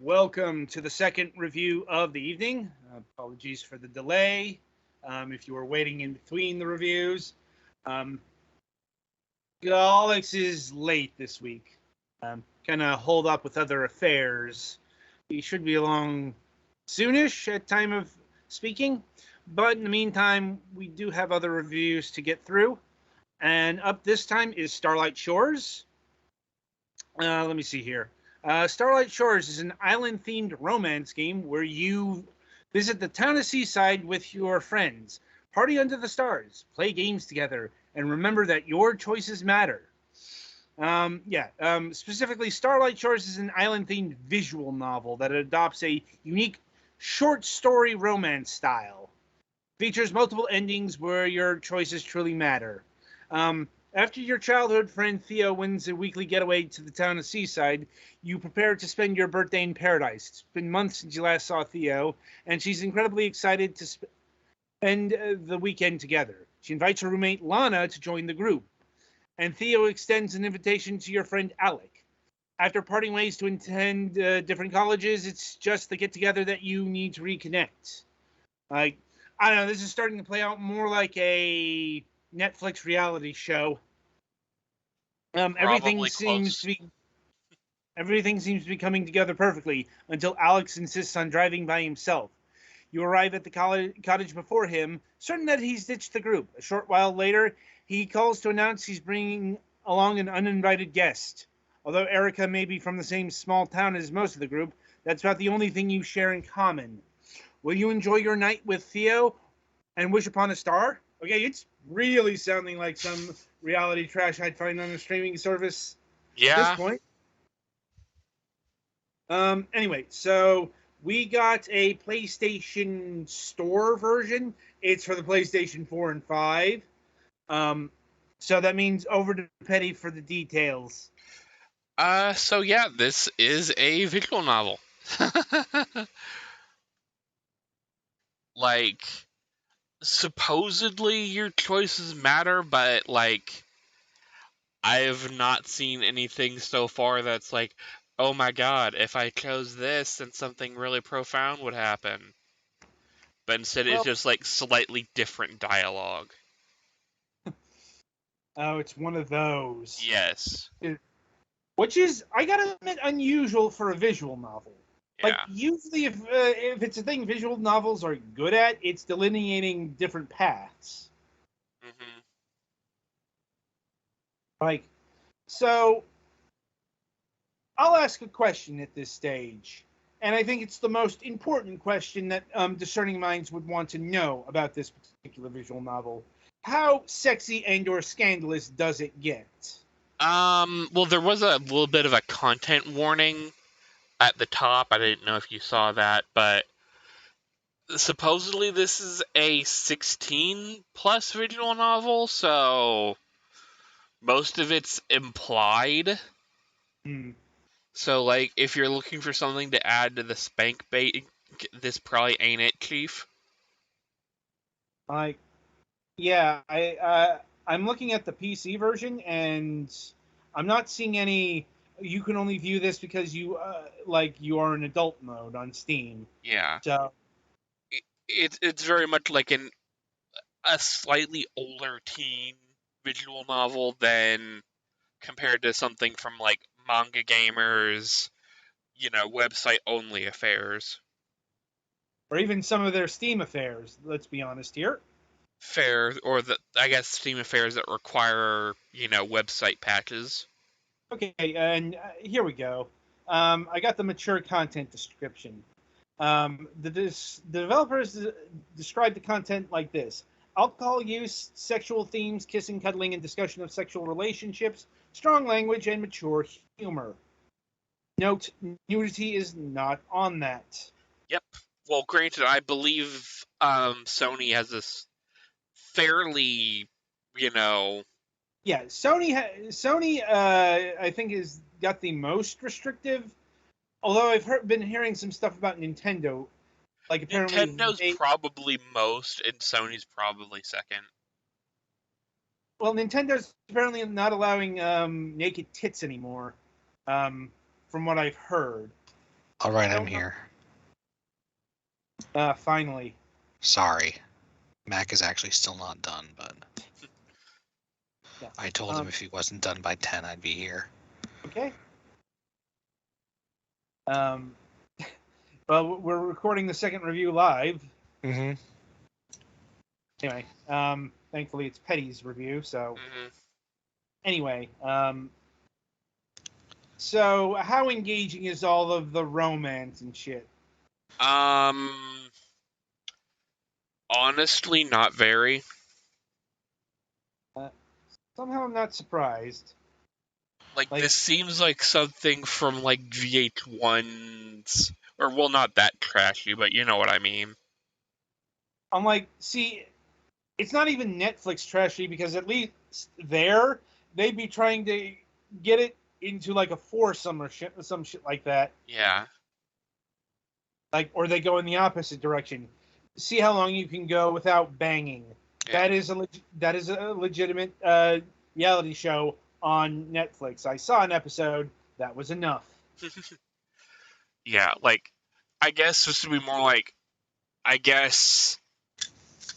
welcome to the second review of the evening. Apologies for the delay. If you were waiting in between the reviews, um, Alex is late this week. Kind of hold up with other affairs. He should be along soonish at time of speaking, but in the meantime, we do have other reviews to get through. And up this time is Starlight Shores. Let me see here. Starlight Shores is an island-themed romance game where you visit the town of Seaside with your friends, party under the stars, play games together, and remember that your choices matter. Specifically, Starlight Shores is an island-themed visual novel that adopts a unique short story romance style. Features multiple endings where your choices truly matter. After your childhood friend Theo wins a weekly getaway to the town of Seaside, you prepare to spend your birthday in paradise. It's been months since you last saw Theo, and she's incredibly excited to spend the weekend together. She invites her roommate Lana to join the group, and Theo extends an invitation to your friend Alec. After parting ways to attend different colleges, it's just the get-together that you need to reconnect. Like, I don't know, this is starting to play out more like a Netflix reality show. Everything Probably seems close. to be coming together perfectly until Alex insists on driving by himself. You arrive at the cottage before him, certain that he's ditched the group. A short while later, he calls to announce he's bringing along an uninvited guest. Although Erica may be from the same small town as most of the group, that's about the only thing you share in common. Will you enjoy your night with Theo and wish upon a star? Okay, it's really sounding like some reality trash I'd find on a streaming service at this Yeah. point. Anyway, so we got a PlayStation Store version. It's for the PlayStation 4 and 5. So that means over to Petty for the details. This is a visual novel. Like, supposedly your choices matter, but, like, I've not seen anything so far that's like, oh my god, if I chose this, then something really profound would happen. But instead, it's Well, just, like, slightly different dialogue. oh, it's one of those. Yes. Which is, I gotta admit, unusual for a visual novel. Like, Yeah. usually if it's a thing visual novels are good at, it's delineating different paths. hmm Like, so I'll ask a question at this stage, and I think it's the most important question that discerning minds would want to know about this particular visual novel. How sexy and/or scandalous does it get? Well, there was a little bit of a content warning at the top. I didn't know if you saw that, but supposedly this is a 16 plus visual novel, so most of it's implied. Hmm. So, like, if you're looking for something to add to the spank bait, this probably ain't it, Chief. Like, yeah, I'm looking at the PC version, and I'm not seeing any. You can only view this because you are in adult mode on Steam. Yeah, So it's very much like a slightly older teen visual novel than compared to something from like manga gamers, website only affairs. or even some of their Steam affairs. Let's be honest here. Fair, or I guess Steam affairs that require, website patches. Okay, and here we go. I got the mature content description. The developers describe the content like this: alcohol use, sexual themes, kissing, cuddling, and discussion of sexual relationships, strong language, and mature humor. Note: nudity is not on that. Yep. Well, granted, I believe Sony has this fairly, you know, Yeah, Sony, I think, has got the most restrictive. Although been hearing some stuff about Nintendo, like apparently Nintendo's they probably most, and Sony's probably second. Nintendo's apparently not allowing naked tits anymore, from what I've heard. All right, I'm Don't- here. Finally. Sorry. Mac is actually still not done, but Yeah. I told him if he wasn't done by 10, I'd be here. Okay. Well, we're recording the second review live. Mm-hmm. Anyway, thankfully it's Petty's review, so... Mhm. Anyway, so how engaging is all of the romance and shit? Honestly, not very. Somehow I'm not surprised. Like, Like- this seems like something from, like, VH1's... Or, well, not that trashy, but you know what I mean. I'm like, see, it's not even Netflix trashy, because at least there, they'd be trying to get it into like a foursome or some shit like that. Yeah. Like, or they go in the opposite direction. See how long you can go without banging. Yeah. That is a legitimate reality show on Netflix. I saw an episode. That was enough. Yeah, like, I guess this would be more like, I guess,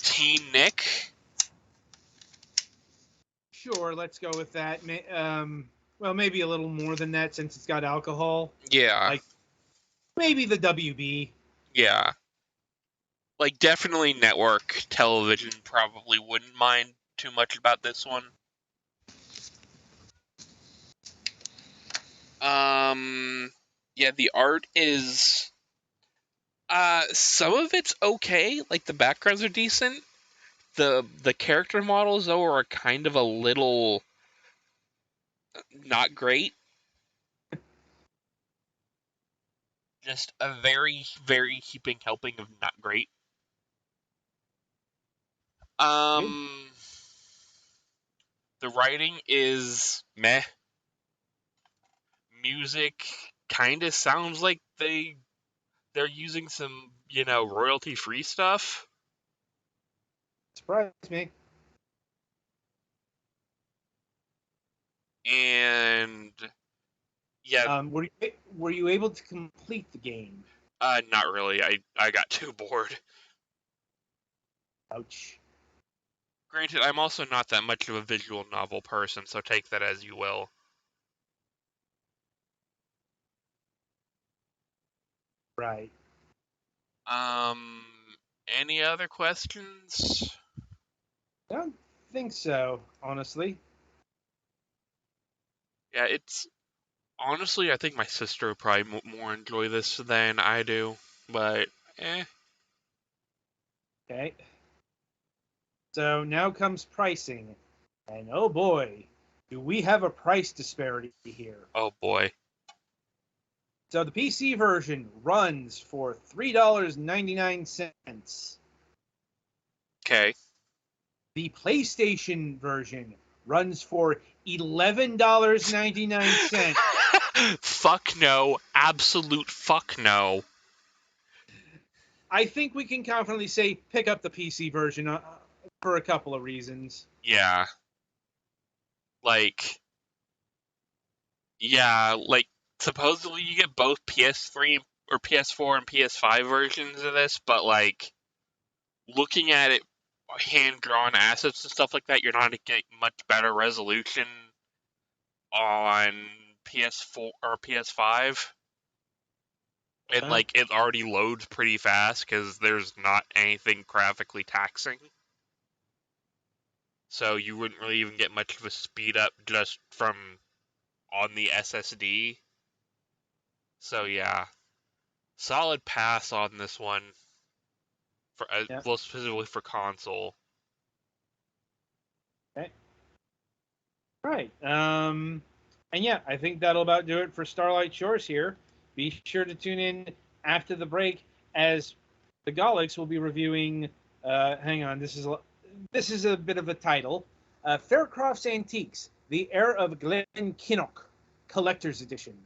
Teen Nick? Sure, let's go with that. Well, maybe a little more than that since it's got alcohol. Yeah. Like- Maybe the WB. Yeah. Like, definitely network television probably wouldn't mind too much about this one. Yeah, the art is... some of it's okay. Like, the backgrounds are decent. The character models, though, are kind of a little... not great. Just a very, very heaping helping of not great. The writing is meh. Music kind of sounds like they're using some, royalty-free stuff. Surprised me. And yeah, Were you able to complete the game? not really. I got too bored. Ouch. Granted, I'm also not that much of a visual novel person, so take that as you will. Right. Any other questions? I don't think so, honestly. Yeah, it's honestly, I think my sister would probably more enjoy this than I do, but Okay. So now comes pricing. And oh boy, do we have a price disparity here. oh boy. So the PC version runs for $3.99. Okay. The PlayStation version runs for $11.99. Fuck no. Absolute fuck no. I think we can confidently say pick up the PC version for a couple of reasons. Yeah. Like, supposedly you get both PS3 or PS4 and PS5 versions of this, but, like, looking at it, hand-drawn assets and stuff like that, you're not going to get much better resolution on PS4 or PS5. And, like, it already loads pretty fast because there's not anything graphically taxing. So you wouldn't really even get much of a speed up just from on the SSD. So yeah, solid pass on this one for well, specifically for console. Okay. Right. And yeah, I think that'll about do it for Starlight Shores here. Be sure to tune in after the break as the Golics will be reviewing. Hang on, this is a bit of a title. Faircroft's Antiques: The Heir of Glen Kinnock, Collector's Edition.